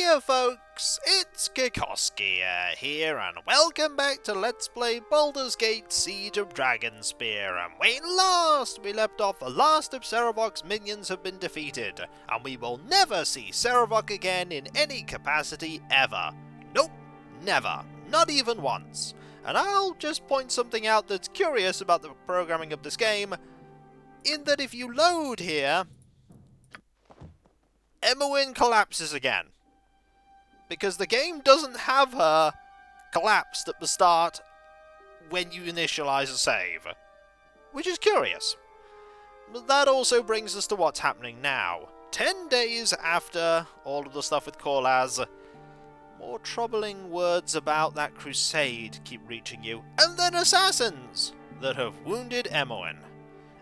Hiya folks, it's Kikoskia here and welcome back to Let's Play Baldur's Gate Siege of Dragonspear. And when last we left off, the last of Sarevok's minions have been defeated, and we will never see Sarevok again in any capacity ever. Nope, never, not even once. And I'll just point something out that's curious about the programming of this game, in that if you load here, Emowyn collapses again. Because the game doesn't have her collapsed at the start when you initialize a save. Which is curious. But that also brings us to what's happening now. 10 days after all of the stuff with Korlasz, more troubling words about that crusade keep reaching you. And then assassins that have wounded Emowyn.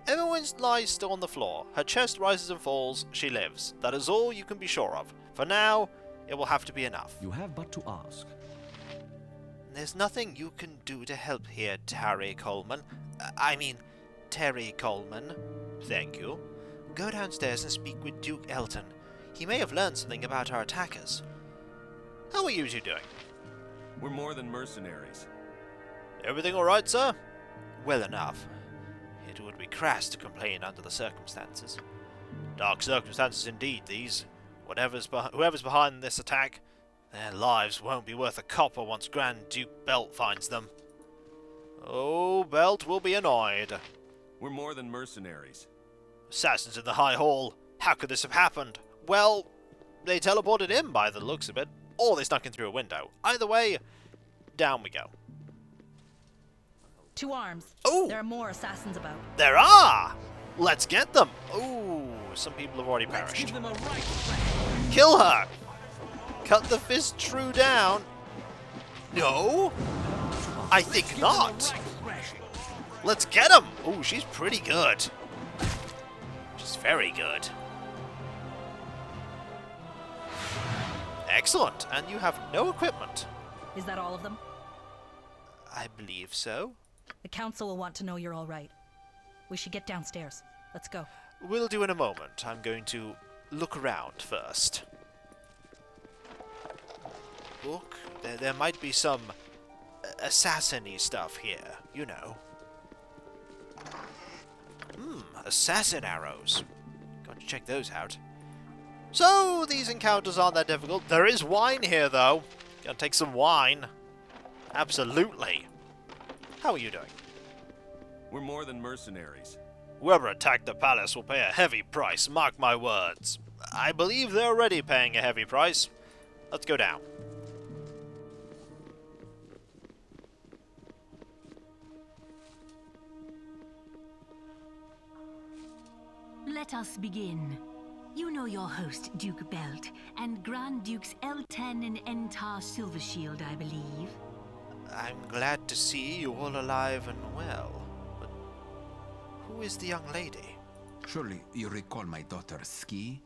Emowyn lies still on the floor. Her chest rises and falls. She lives. That is all you can be sure of. For now, it will have to be enough. You have but to ask. There's nothing you can do to help here, Terry Coleman. Terry Coleman. Thank you. Go downstairs and speak with Duke Elton. He may have learned something about our attackers. How are you two doing? We're more than mercenaries. Everything alright, sir? Well enough. It would be crass to complain under the circumstances. Dark circumstances indeed, these. Whoever's behind this attack, their lives won't be worth a copper once Grand Duke Belt finds them. Oh, Belt will be annoyed. We're more than mercenaries. Assassins in the High Hall. How could this have happened? Well, they teleported in by the looks of it, or they snuck in through a window. Either way, down we go. To arms. Ooh. There are more assassins about. There are! Let's get them! Ooh, some people have already perished. Let's give them a right. Kill her! Cut the fist true down. No? I think not. Let's get him! Ooh, she's pretty good. She's very good. Excellent, and you have no equipment. Is that all of them? I believe so. The council will want to know you're all right. We should get downstairs. Let's go. We'll do in a moment. I'm going to look around first. Look, there might be some assassin-y stuff here, you know. Assassin arrows. Got to check those out. So, these encounters aren't that difficult. There is wine here, though. Gotta take some wine. Absolutely. How are you doing? We're more than mercenaries. Whoever attacked the palace will pay a heavy price, mark my words. I believe they're already paying a heavy price. Let's go down. Let us begin. You know your host, Duke Belt, and Grand Dukes Elten and Entar Silvershield, I believe. I'm glad to see you all alive and well. But who is the young lady? Surely you recall my daughter Ski?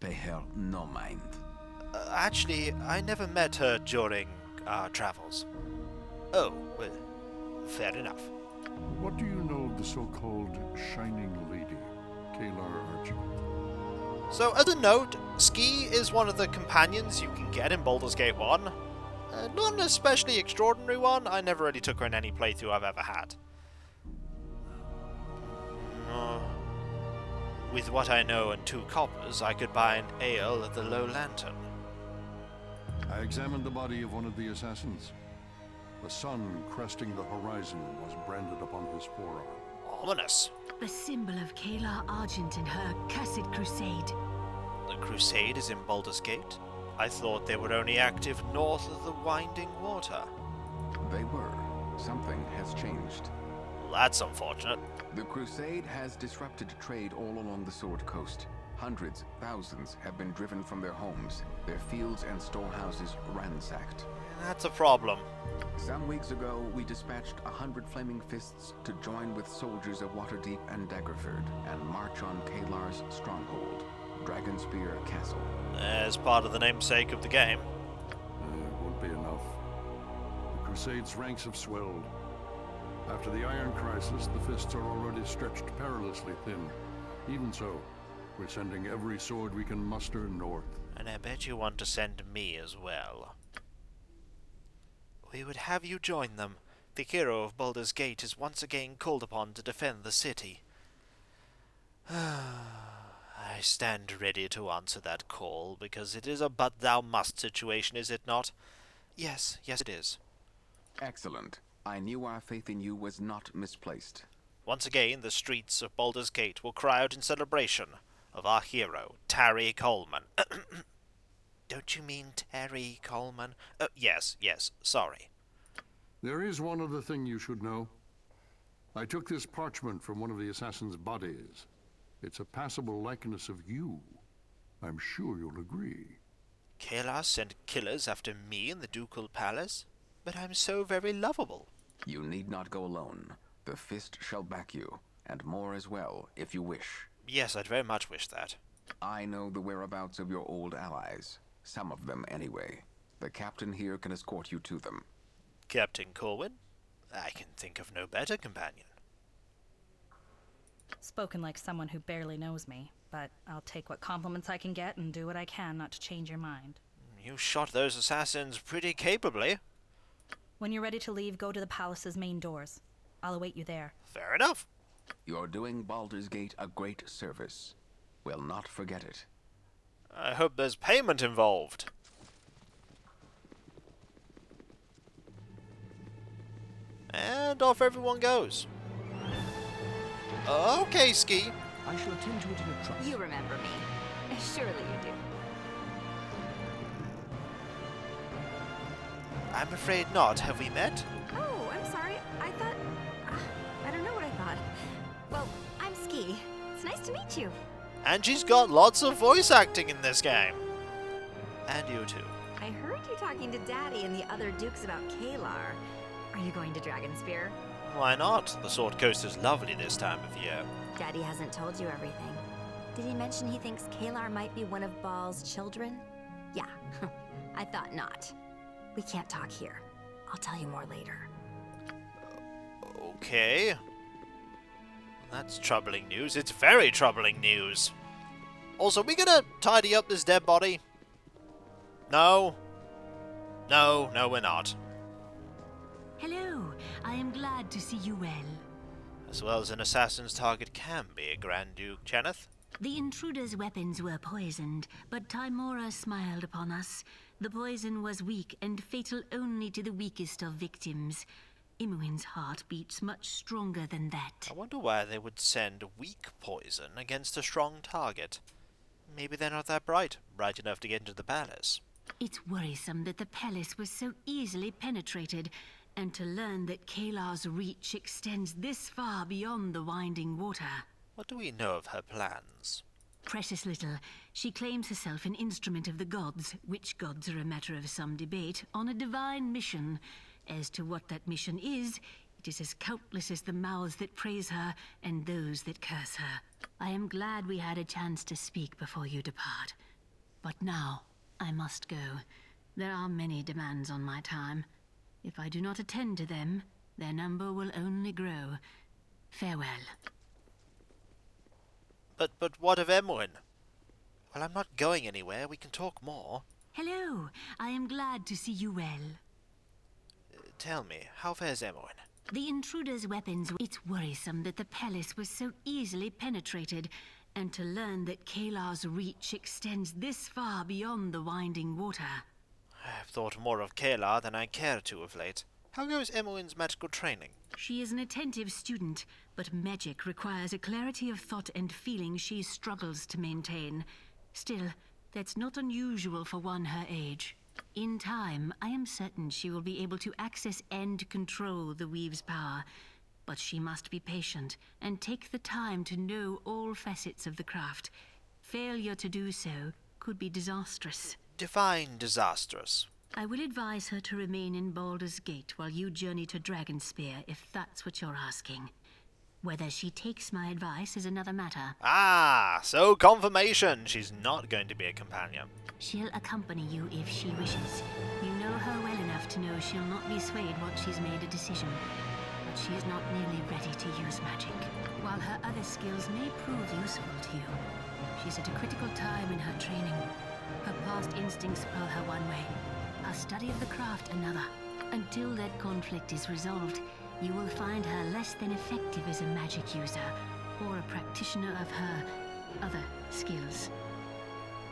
Pay her no mind. Actually, I never met her during our travels. Oh, well, fair enough. What do you know of the so-called Shining Lady, Caelar Archie? So, as a note, Ski is one of the companions you can get in Baldur's Gate 1. Not an especially extraordinary one. I never really took her in any playthrough I've ever had. With what I know and 2 coppers, I could buy an ale at the Low Lantern. I examined the body of one of the assassins. The sun cresting the horizon was branded upon his forearm. Ominous. The symbol of Caelar Argent and her accursed crusade. The crusade is in Baldur's Gate? I thought they were only active north of the Winding Water. They were. Something has changed. Well, that's unfortunate. The crusade has disrupted trade all along the Sword Coast. Hundreds, thousands have been driven from their homes, their fields and storehouses ransacked. That's a problem. Some weeks ago, we dispatched 100 Flaming Fists to join with soldiers of Waterdeep and Daggerford and march on Caelar's stronghold, Dragonspear Castle. As part of the namesake of the game. It won't be enough. The Crusade's ranks have swelled. After the Iron Crisis, the Fists are already stretched perilously thin. Even so, we're sending every sword we can muster north. And I bet you want to send me as well. We would have you join them. The hero of Baldur's Gate is once again called upon to defend the city. I stand ready to answer that call, because it is a but thou must situation, is it not? Yes, it is. Excellent. I knew our faith in you was not misplaced. Once again, the streets of Baldur's Gate will cry out in celebration of our hero, Tarry Coleman. Don't you mean Terry Coleman? Yes, sorry. There is one other thing you should know. I took this parchment from one of the assassin's bodies. It's a passable likeness of you. I'm sure you'll agree. Caelar sent killers after me in the Ducal Palace? But I'm so very lovable. You need not go alone. The Fist shall back you, and more as well, if you wish. Yes, I'd very much wish that. I know the whereabouts of your old allies. Some of them, anyway. The captain here can escort you to them. Captain Corwin? I can think of no better companion. Spoken like someone who barely knows me, but I'll take what compliments I can get and do what I can not to change your mind. You shot those assassins pretty capably. When you're ready to leave, go to the palace's main doors. I'll await you there. Fair enough. You're doing Baldur's Gate a great service. We'll not forget it. I hope there's payment involved. And off everyone goes. Okay, Ski. I shall attend to it in a trice. You remember me. Surely you do. I'm afraid not. Have we met? Oh, I'm sorry. I thought... I don't know what I thought. Well, I'm Ski. It's nice to meet you. And she's got lots of voice acting in this game. And you too. I heard you talking to Daddy and the other dukes about Caelar. Are you going to Dragonspear? Why not? The Sword Coast is lovely this time of year. Daddy hasn't told you everything. Did he mention he thinks Caelar might be one of Baal's children? Yeah, I thought not. We can't talk here. I'll tell you more later. Okay. That's troubling news. It's very troubling news. Also, are we gonna tidy up this dead body? No. No, we're not. Hello, I am glad to see you well. As well as an assassin's target can be, Grand Duke Kenneth. The intruder's weapons were poisoned, but Timora smiled upon us. The poison was weak and fatal only to the weakest of victims. Imoen's heart beats much stronger than that. I wonder why they would send weak poison against a strong target. Maybe they're not that bright enough to get into the palace. It's worrisome that the palace was so easily penetrated, and to learn that Caelar's reach extends this far beyond the winding water. What do we know of her plans? Precious little. She claims herself an instrument of the gods, which gods are a matter of some debate, on a divine mission. As to what that mission is, it is as countless as the mouths that praise her and those that curse her. I am glad we had a chance to speak before you depart. But now, I must go. There are many demands on my time. If I do not attend to them, their number will only grow. Farewell. But what of Imoen? Well, I'm not going anywhere. We can talk more. Hello. I am glad to see you well. Tell me, how fares Imoen? The intruder's weapons... It's worrisome that the palace was so easily penetrated, and to learn that Caelar's reach extends this far beyond the winding water. I've thought more of Caelar than I care to of late. How goes Imoen's magical training? She is an attentive student, but magic requires a clarity of thought and feeling she struggles to maintain. Still, that's not unusual for one her age. In time, I am certain she will be able to access and control the Weave's power. But she must be patient and take the time to know all facets of the craft. Failure to do so could be disastrous. Define disastrous. I will advise her to remain in Baldur's Gate while you journey to Dragonspear, if that's what you're asking. Whether she takes my advice is another matter. Ah, so confirmation. She's not going to be a companion. She'll accompany you if she wishes. You know her well enough to know she'll not be swayed once she's made a decision. But she is not nearly ready to use magic. While her other skills may prove useful to you, she's at a critical time in her training. Her past instincts pull her one way, her study of the craft another. Until that conflict is resolved, you will find her less than effective as a magic user or a practitioner of her other skills.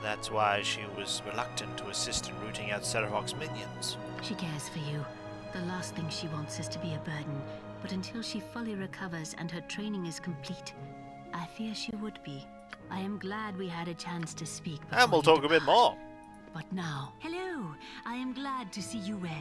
That's why she was reluctant to assist in rooting out Serevok's minions. She cares for you. The last thing she wants is to be a burden, but until she fully recovers and her training is complete, I fear she would be. I am glad we had a chance to speak. And we'll talk a bit more. But now, hello! I am glad to see you well.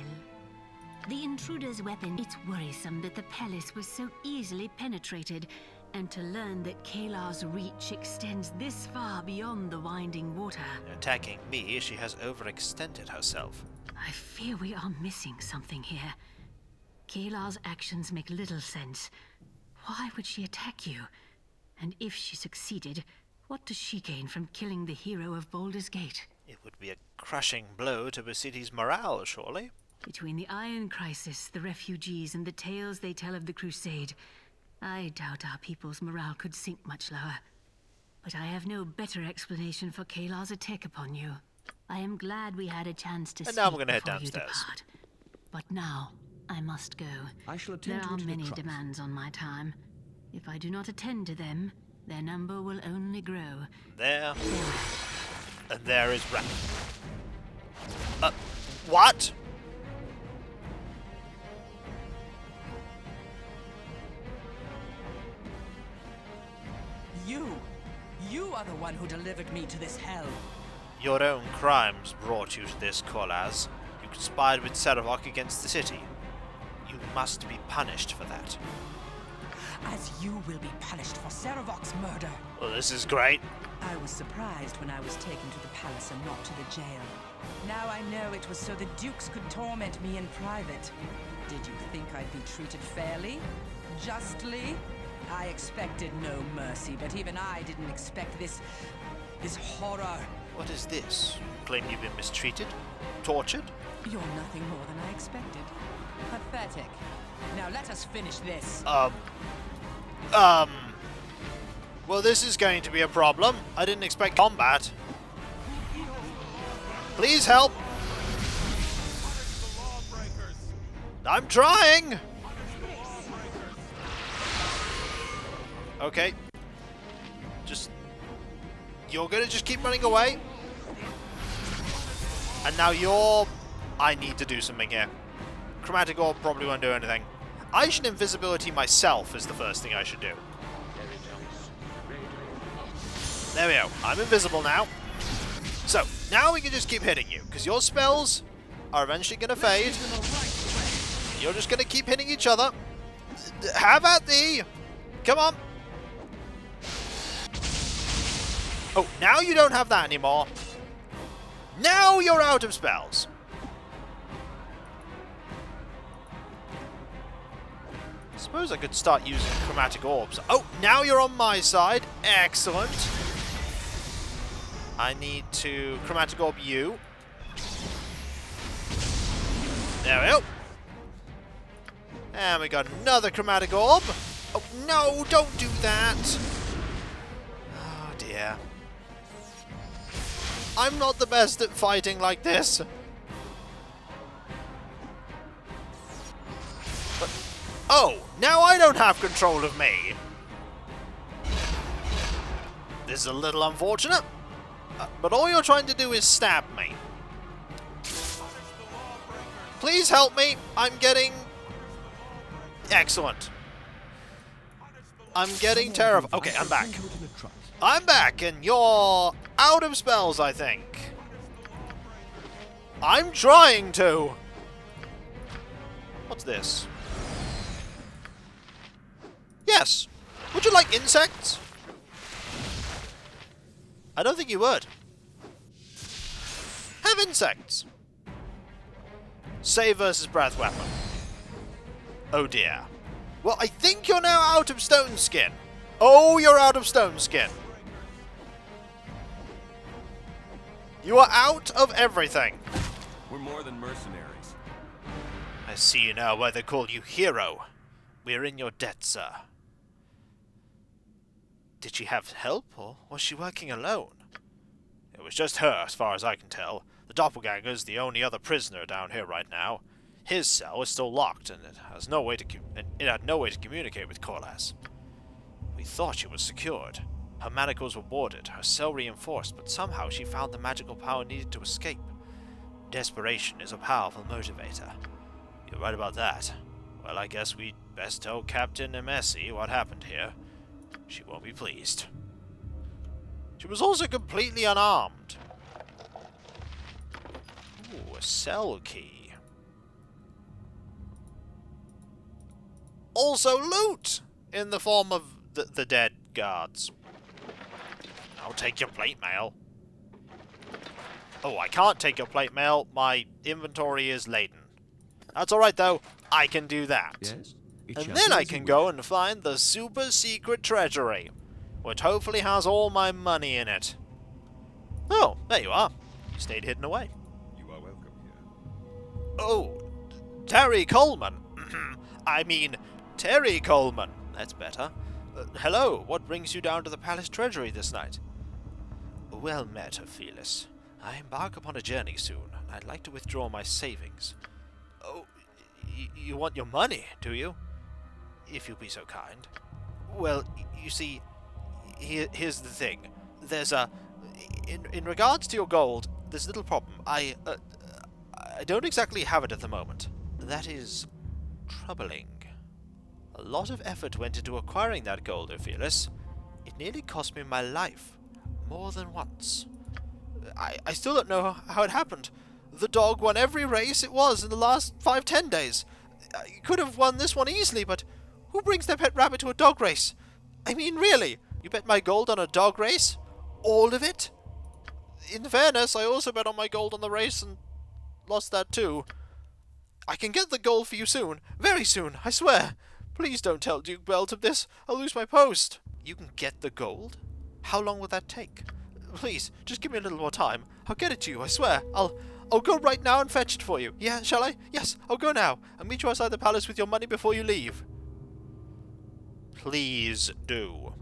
The intruder's weapon, it's worrisome that the palace was so easily penetrated, and to learn that Caelar's reach extends this far beyond the winding water. Attacking me, she has overextended herself. I fear we are missing something here. Caelar's actions make little sense. Why would she attack you? And if she succeeded, what does she gain from killing the hero of Baldur's Gate? It would be a crushing blow to the city's morale, surely. Between the Iron Crisis, the refugees, and the tales they tell of the crusade, I doubt our people's morale could sink much lower. But I have no better explanation for Caelar's attack upon you. I am glad we had a chance to And speak now I'm gonna head before you downstairs. depart. But now, I must go. I shall There attend to are it in a many trice. demands on my time. If I do not attend to them, their number will only grow. There. Farewell. And there is Rat. What? You are the one who delivered me to this hell. Your own crimes brought you to this, Korlasz. You conspired with Serevok against the city. You must be punished for that. As you will be punished for Serevok's murder. Well, this is great. I was surprised when I was taken to the palace and not to the jail. Now I know it was so the dukes could torment me in private. Did you think I'd be treated fairly? Justly? I expected no mercy, but even I didn't expect this horror. What is this? You claim you've been mistreated? Tortured? You're nothing more than I expected. Pathetic. Now let us finish this. Well, this is going to be a problem. I didn't expect combat. Please help. I'm trying. Okay. You're gonna just keep running away. And now I need to do something here. Chromatic Orb probably won't do anything. I should invisibility myself is the first thing I should do. There we go. I'm invisible now. So, now we can just keep hitting you, because your spells are eventually going to fade. You're just going to keep hitting each other. Have at thee! Come on! Oh, now you don't have that anymore. Now you're out of spells. Suppose I could start using chromatic orbs. Oh, now you're on my side. Excellent. I need to chromatic orb you. There we go. And we got another chromatic orb. Oh, no, don't do that. Oh, dear. I'm not the best at fighting like this. But, oh, now I don't have control of me. This is a little unfortunate. But all you're trying to do is stab me. Please help me. I'm getting... Excellent. I'm getting terrified. Okay, I'm back. I'm back, and you're out of spells, I think. I'm trying to. What's this? Yes. Would you like insects? I don't think you would. Have insects. Save versus breath weapon. Oh dear. Well, I think you're now out of stone skin. Oh, you're out of stone skin. You are out of everything. We're more than mercenaries. I see now why they call you hero. We're in your debt, sir. Did she have help, or was she working alone? was just her, as far as I can tell. The Doppelganger's the only other prisoner down here right now. His cell is still locked, and it had no way to communicate with Korlasz. We thought she was secured. Her manacles were warded, her cell reinforced, but somehow she found the magical power needed to escape. Desperation is a powerful motivator. You're right about that. Well, I guess we'd best tell Captain Nemesi what happened here. She won't be pleased. She was also completely unarmed. Ooh, a cell key. Also loot! In the form of the dead guards. I'll take your plate mail. Oh, I can't take your plate mail. My inventory is laden. That's alright though. I can do that. Yes? And then I can go and find the super secret treasury, which hopefully has all my money in it. Oh, there you are. You stayed hidden away. You are welcome here. Oh, Terry Coleman. I mean, Terry Coleman. That's better. Hello, what brings you down to the palace treasury this night? Well met, Ophelis. I embark upon a journey soon, and I'd like to withdraw my savings. Oh, you want your money, do you? If you'll be so kind. Well, you see, here's the thing. There's a... In regards to your gold, there's a little problem. I don't exactly have it at the moment. That is troubling. A lot of effort went into acquiring that gold, Ophelis. It nearly cost me my life. More than once. I still don't know how it happened. The dog won every race it was in the last 5-10 days. You could have won this one easily, but who brings their pet rabbit to a dog race? I mean, really? You bet my gold on a dog race? All of it? In fairness, I also bet on my gold on the race and lost that too. I can get the gold for you soon. Very soon, I swear. Please don't tell Duke Belt of this. I'll lose my post. You can get the gold? How long will that take? Please, just give me a little more time. I'll get it to you, I swear. I'll go right now and fetch it for you. Yeah, shall I? Yes, I'll go now. I'll meet you outside the palace with your money before you leave. Please do.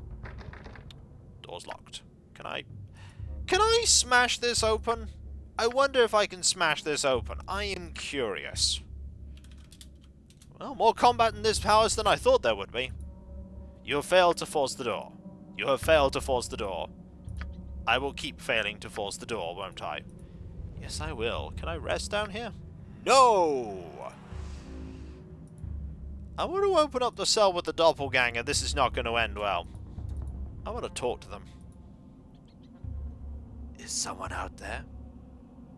Door's locked. Can I smash this open? I wonder if I can smash this open. I am curious. Well, more combat in this palace than I thought there would be. You have failed to force the door. You have failed to force the door. I will keep failing to force the door, won't I? Yes, I will. Can I rest down here? No! I want to open up the cell with the Doppelganger. This is not going to end well. I want to talk to them. Is someone out there?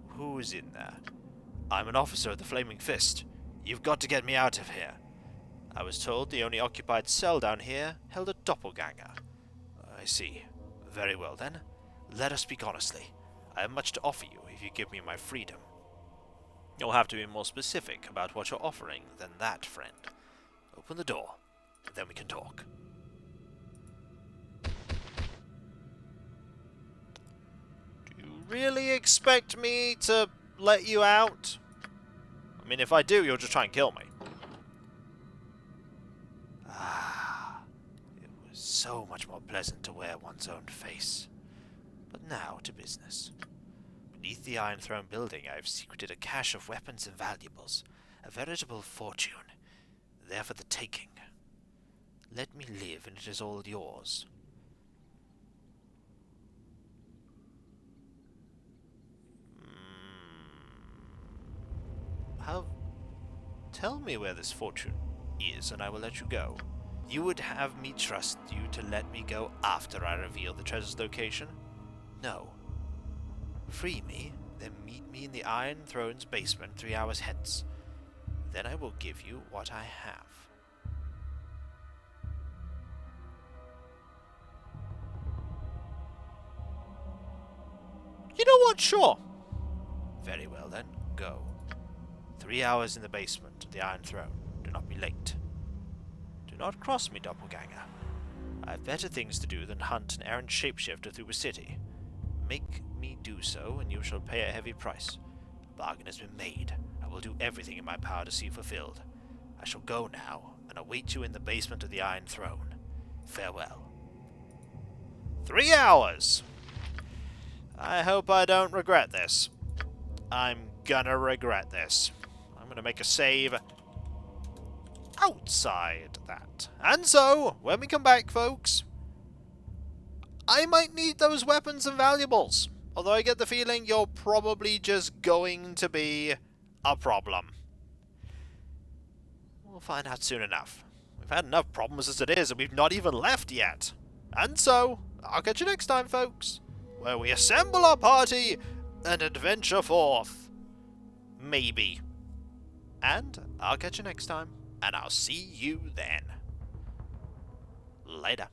Who is in there? I'm an officer of the Flaming Fist. You've got to get me out of here. I was told the only occupied cell down here held a Doppelganger. I see. Very well then. Let us speak honestly. I have much to offer you if you give me my freedom. You'll have to be more specific about what you're offering than that, friend. Open the door, and then we can talk. Do you really expect me to let you out? I mean, if I do, you'll just try and kill me. Ah, it was so much more pleasant to wear one's own face. But now to business. Beneath the Iron Throne building, I have secreted a cache of weapons and valuables. A veritable fortune. There for the taking. Let me live, and it is all yours. Tell me where this fortune is, and I will let you go. You would have me trust you to let me go after I reveal the treasure's location? No. Free me, then meet me in the Iron Throne's basement 3 hours hence. Then I will give you what I have. You know what? Sure. Very well then, go. 3 hours in the basement of the Iron Throne. Do not be late. Do not cross me, Doppelganger. I have better things to do than hunt an errant shapeshifter through a city. Make me do so, and you shall pay a heavy price. A bargain has been made. I will do everything in my power to see fulfilled. I shall go now, and await you in the basement of the Iron Throne. Farewell. 3 hours! I hope I don't regret this. I'm gonna regret this. I'm gonna make a save outside that. And so, when we come back, folks, I might need those weapons and valuables. Although I get the feeling you're probably just going to be a problem. We'll find out soon enough. We've had enough problems as it is, and we've not even left yet. And so, I'll catch you next time, folks, where we assemble our party and adventure forth. Maybe. And I'll catch you next time, and I'll see you then. Later.